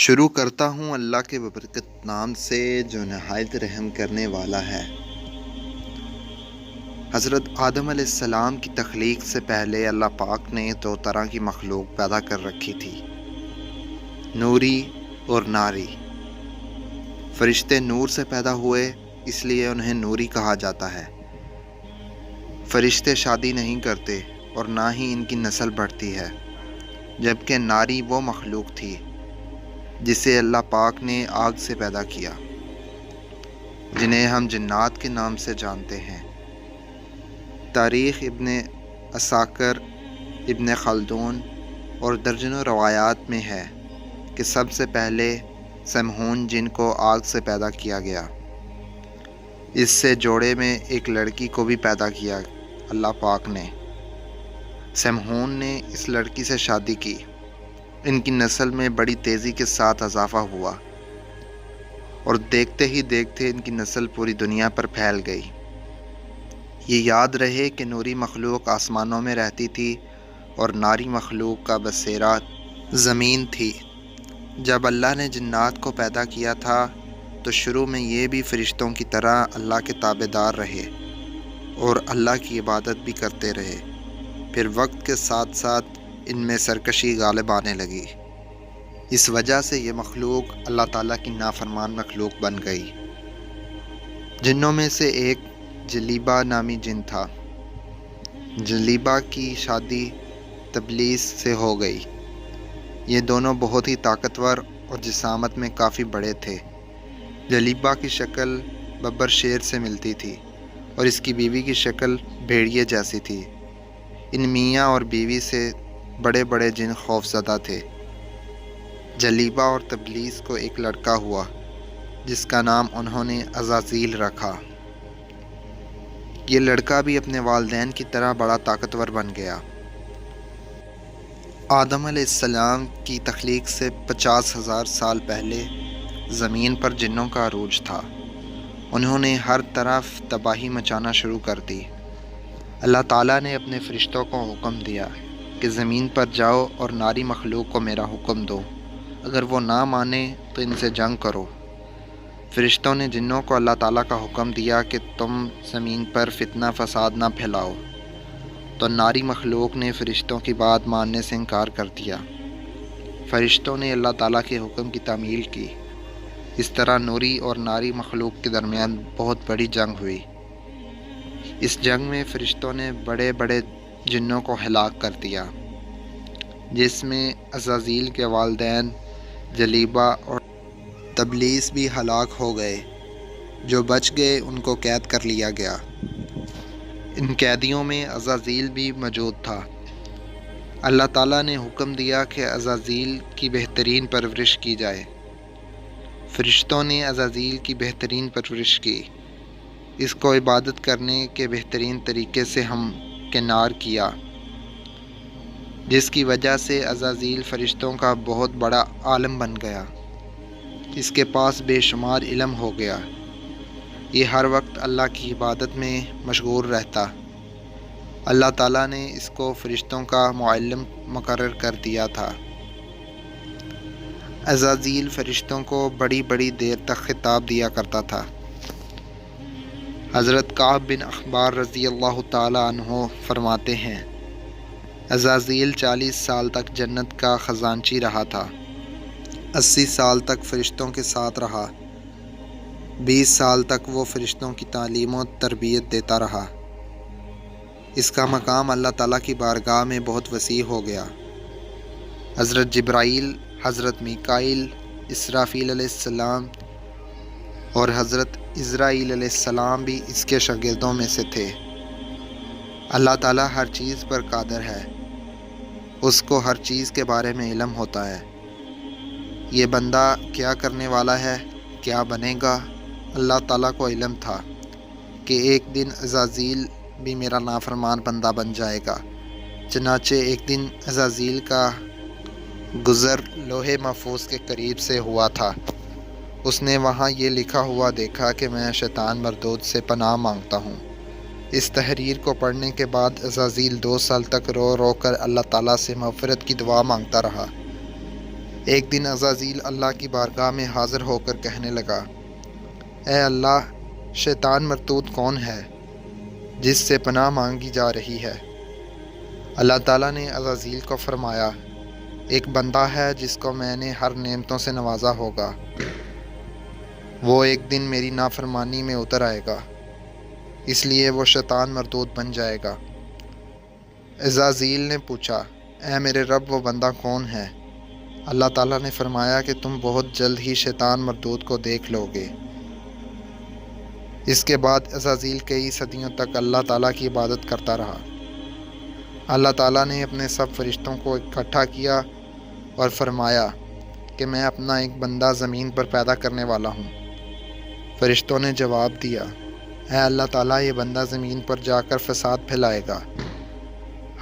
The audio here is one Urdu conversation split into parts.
شروع کرتا ہوں اللہ کے ببرکت نام سے جو نہایت رحم کرنے والا ہے۔ حضرت آدم علیہ السلام کی تخلیق سے پہلے اللہ پاک نے دو طرح کی مخلوق پیدا کر رکھی تھی، نوری اور ناری۔ فرشتے نور سے پیدا ہوئے، اس لیے انہیں نوری کہا جاتا ہے۔ فرشتے شادی نہیں کرتے اور نہ ہی ان کی نسل بڑھتی ہے، جبکہ ناری وہ مخلوق تھی جسے اللہ پاک نے آگ سے پیدا کیا، جنہیں ہم جنات کے نام سے جانتے ہیں۔ تاریخ ابن عساکر، ابن خلدون اور درجنوں روایات میں ہے کہ سب سے پہلے سمہون جن کو آگ سے پیدا کیا گیا۔ اس سے جوڑے میں ایک لڑکی کو بھی پیدا کیا اللہ پاک نے۔ سمہون نے اس لڑکی سے شادی کی۔ ان کی نسل میں بڑی تیزی کے ساتھ اضافہ ہوا اور دیکھتے ہی دیکھتے ان کی نسل پوری دنیا پر پھیل گئی۔ یہ یاد رہے کہ نوری مخلوق آسمانوں میں رہتی تھی اور ناری مخلوق کا بسیرا زمین تھی۔ جب اللہ نے جنات کو پیدا کیا تھا تو شروع میں یہ بھی فرشتوں کی طرح اللہ کے تابع دار رہے اور اللہ کی عبادت بھی کرتے رہے۔ پھر وقت کے ساتھ ساتھ ان میں سرکشی غالب آنے لگی۔ اس وجہ سے یہ مخلوق اللہ تعالیٰ کی نافرمان مخلوق بن گئی۔ جنوں میں سے ایک جلیبہ نامی جن تھا۔ جلیبہ کی شادی تبلیس سے ہو گئی۔ یہ دونوں بہت ہی طاقتور اور جسامت میں کافی بڑے تھے۔ جلیبہ کی شکل ببر شیر سے ملتی تھی اور اس کی بیوی کی شکل بھیڑیے جیسی تھی۔ ان میاں اور بیوی سے بڑے بڑے جن خوف زدہ تھے۔ جلیبہ اور تبلیس کو ایک لڑکا ہوا جس کا نام انہوں نے عزازیل رکھا۔ یہ لڑکا بھی اپنے والدین کی طرح بڑا طاقتور بن گیا۔ آدم علیہ السلام کی تخلیق سے 50,000 سال پہلے زمین پر جنوں کا عروج تھا۔ انہوں نے ہر طرف تباہی مچانا شروع کر دی۔ اللہ تعالیٰ نے اپنے فرشتوں کو حکم دیا کہ زمین پر جاؤ اور ناری مخلوق کو میرا حکم دو، اگر وہ نہ مانے تو ان سے جنگ کرو۔ فرشتوں نے جنوں کو اللہ تعالیٰ کا حکم دیا کہ تم زمین پر فتنہ فساد نہ پھیلاؤ، تو ناری مخلوق نے فرشتوں کی بات ماننے سے انکار کر دیا۔ فرشتوں نے اللہ تعالیٰ کے حکم کی تعمیل کی۔ اس طرح نوری اور ناری مخلوق کے درمیان بہت بڑی جنگ ہوئی۔ اس جنگ میں فرشتوں نے بڑے بڑے جنوں کو ہلاک کر دیا، جس میں عزازیل کے والدین جلیبہ اور تبلیس بھی ہلاک ہو گئے۔ جو بچ گئے ان کو قید کر لیا گیا۔ ان قیدیوں میں عزازیل بھی موجود تھا۔ اللہ تعالیٰ نے حکم دیا کہ عزازیل کی بہترین پرورش کی جائے۔ فرشتوں نے عزازیل کی بہترین پرورش کی۔ اس کو عبادت کرنے کے بہترین طریقے سے ہمکنار کیا، جس کی وجہ سے عزازیل فرشتوں کا بہت بڑا عالم بن گیا۔ اس کے پاس بے شمار علم ہو گیا۔ یہ ہر وقت اللہ کی عبادت میں مشغول رہتا۔ اللہ تعالیٰ نے اس کو فرشتوں کا معلم مقرر کر دیا تھا۔ عزازیل فرشتوں کو بڑی بڑی دیر تک خطاب دیا کرتا تھا۔ حضرت کعب بن احبار رضی اللہ تعالیٰ عنہ فرماتے ہیں، عزازیل 40 سال تک جنت کا خزانچی رہا تھا، 80 سال تک فرشتوں کے ساتھ رہا، 20 سال تک وہ فرشتوں کی تعلیم و تربیت دیتا رہا۔ اس کا مقام اللہ تعالیٰ کی بارگاہ میں بہت وسیع ہو گیا۔ حضرت جبرائیل، حضرت میکائیل، اسرافیل علیہ السلام اور حضرت عزرائیل علیہ السلام بھی اس کے شاگردوں میں سے تھے۔ اللہ تعالیٰ ہر چیز پر قادر ہے۔ اس کو ہر چیز کے بارے میں علم ہوتا ہے۔ یہ بندہ کیا کرنے والا ہے، کیا بنے گا، اللہ تعالیٰ کو علم تھا کہ ایک دن عزازیل بھی میرا نافرمان بندہ بن جائے گا۔ چنانچہ ایک دن عزازیل کا گزر لوح محفوظ کے قریب سے ہوا تھا۔ اس نے وہاں یہ لکھا ہوا دیکھا کہ میں شیطان مردود سے پناہ مانگتا ہوں۔ اس تحریر کو پڑھنے کے بعد عزازیل 2 سال تک رو رو کر اللہ تعالیٰ سے مغفرت کی دعا مانگتا رہا۔ ایک دن عزازیل اللہ کی بارگاہ میں حاضر ہو کر کہنے لگا، اے اللہ، شیطان مردود کون ہے جس سے پناہ مانگی جا رہی ہے؟ اللہ تعالیٰ نے عزازیل کو فرمایا، ایک بندہ ہے جس کو میں نے ہر نعمتوں سے نوازا ہوگا، وہ ایک دن میری نافرمانی میں اتر آئے گا، اس لیے وہ شیطان مردود بن جائے گا۔ عزازیل نے پوچھا، اے میرے رب، وہ بندہ کون ہے؟ اللہ تعالیٰ نے فرمایا کہ تم بہت جلد ہی شیطان مردود کو دیکھ لو گے۔ اس کے بعد عزازیل کئی صدیوں تک اللہ تعالیٰ کی عبادت کرتا رہا۔ اللہ تعالیٰ نے اپنے سب فرشتوں کو اکٹھا کیا اور فرمایا کہ میں اپنا ایک بندہ زمین پر پیدا کرنے والا ہوں۔ فرشتوں نے جواب دیا، اے اللہ تعالیٰ، یہ بندہ زمین پر جا کر فساد پھیلائے گا،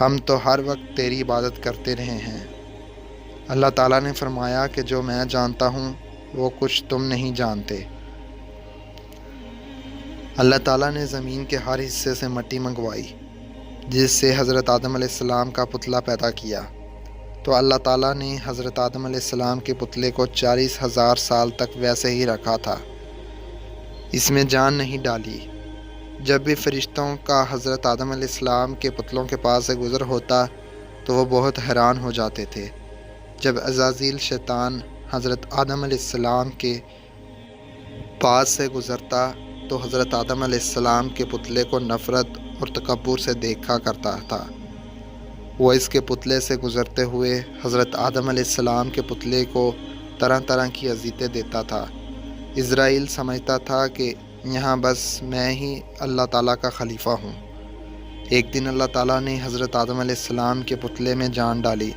ہم تو ہر وقت تیری عبادت کرتے رہے ہیں۔ اللہ تعالیٰ نے فرمایا کہ جو میں جانتا ہوں وہ کچھ تم نہیں جانتے۔ اللہ تعالیٰ نے زمین کے ہر حصے سے مٹی منگوائی جس سے حضرت آدم علیہ السلام کا پتلا پیدا کیا، تو اللہ تعالیٰ نے حضرت آدم علیہ السلام کے پتلے کو 40,000 سال تک ویسے ہی رکھا تھا، اس میں جان نہیں ڈالی۔ جب بھی فرشتوں کا حضرت آدم علیہ السلام کے پتلوں کے پاس سے گزر ہوتا تو وہ بہت حیران ہو جاتے تھے۔ جب عزازیل شیطان حضرت آدم علیہ السلام کے پاس سے گزرتا تو حضرت آدم علیہ السلام کے پتلے کو نفرت اور تکبر سے دیکھا کرتا تھا۔ وہ اس کے پتلے سے گزرتے ہوئے حضرت آدم علیہ السلام کے پتلے کو طرح طرح کی اذیتیں دیتا تھا۔ اسرائیل سمجھتا تھا کہ یہاں بس میں ہی اللہ تعالیٰ کا خلیفہ ہوں۔ ایک دن اللہ تعالیٰ نے حضرت آدم علیہ السلام کے پتلے میں جان ڈالی،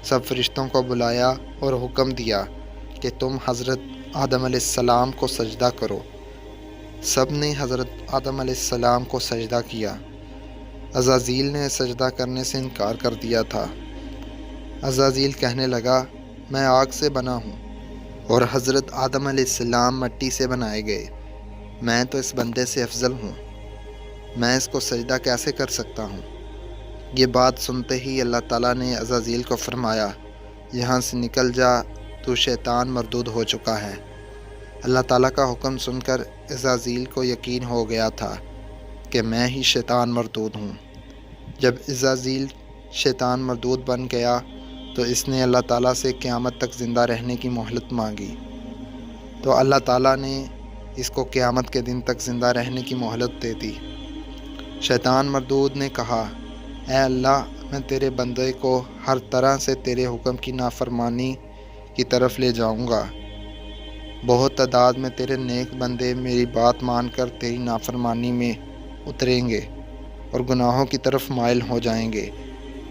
سب فرشتوں کو بلایا اور حکم دیا کہ تم حضرت آدم علیہ السلام کو سجدہ کرو۔ سب نے حضرت آدم علیہ السلام کو سجدہ کیا۔ عزازیل نے سجدہ کرنے سے انکار کر دیا تھا۔ عزازیل کہنے لگا، میں آگ سے بنا ہوں اور حضرت آدم علیہ السلام مٹی سے بنائے گئے، میں تو اس بندے سے افضل ہوں، میں اس کو سجدہ کیسے کر سکتا ہوں؟ یہ بات سنتے ہی اللہ تعالیٰ نے عزازیل کو فرمایا، یہاں سے نکل جا، تو شیطان مردود ہو چکا ہے۔ اللہ تعالیٰ کا حکم سن کر عزازیل کو یقین ہو گیا تھا کہ میں ہی شیطان مردود ہوں۔ جب عزازیل شیطان مردود بن گیا تو اس نے اللہ تعالیٰ سے قیامت تک زندہ رہنے کی مہلت مانگی، تو اللہ تعالیٰ نے اس کو قیامت کے دن تک زندہ رہنے کی مہلت دے دی۔ شیطان مردود نے کہا، اے اللہ، میں تیرے بندے کو ہر طرح سے تیرے حکم کی نافرمانی کی طرف لے جاؤں گا۔ بہت تعداد میں تیرے نیک بندے میری بات مان کر تیری نافرمانی میں اتریں گے اور گناہوں کی طرف مائل ہو جائیں گے۔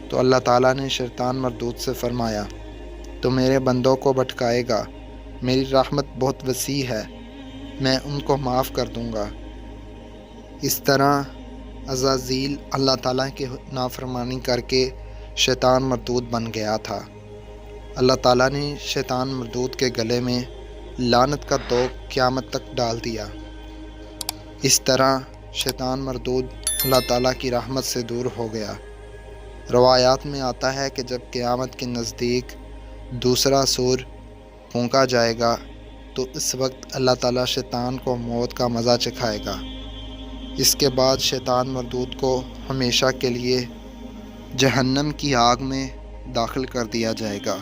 تو اللہ تعالیٰ نے شیطان مردود سے فرمایا، تو میرے بندوں کو بھٹکائے گا، میری رحمت بہت وسیع ہے، میں ان کو معاف کر دوں گا۔ اس طرح عزازیل اللہ تعالیٰ کی نافرمانی کر کے شیطان مردود بن گیا تھا۔ اللہ تعالیٰ نے شیطان مردود کے گلے میں لعنت کا طوق قیامت تک ڈال دیا۔ اس طرح شیطان مردود اللہ تعالیٰ کی رحمت سے دور ہو گیا۔ روایات میں آتا ہے کہ جب قیامت کے نزدیک دوسرا سور پھونکا جائے گا تو اس وقت اللہ تعالیٰ شیطان کو موت کا مزہ چکھائے گا۔ اس کے بعد شیطان مردود کو ہمیشہ کے لیے جہنم کی آگ میں داخل کر دیا جائے گا۔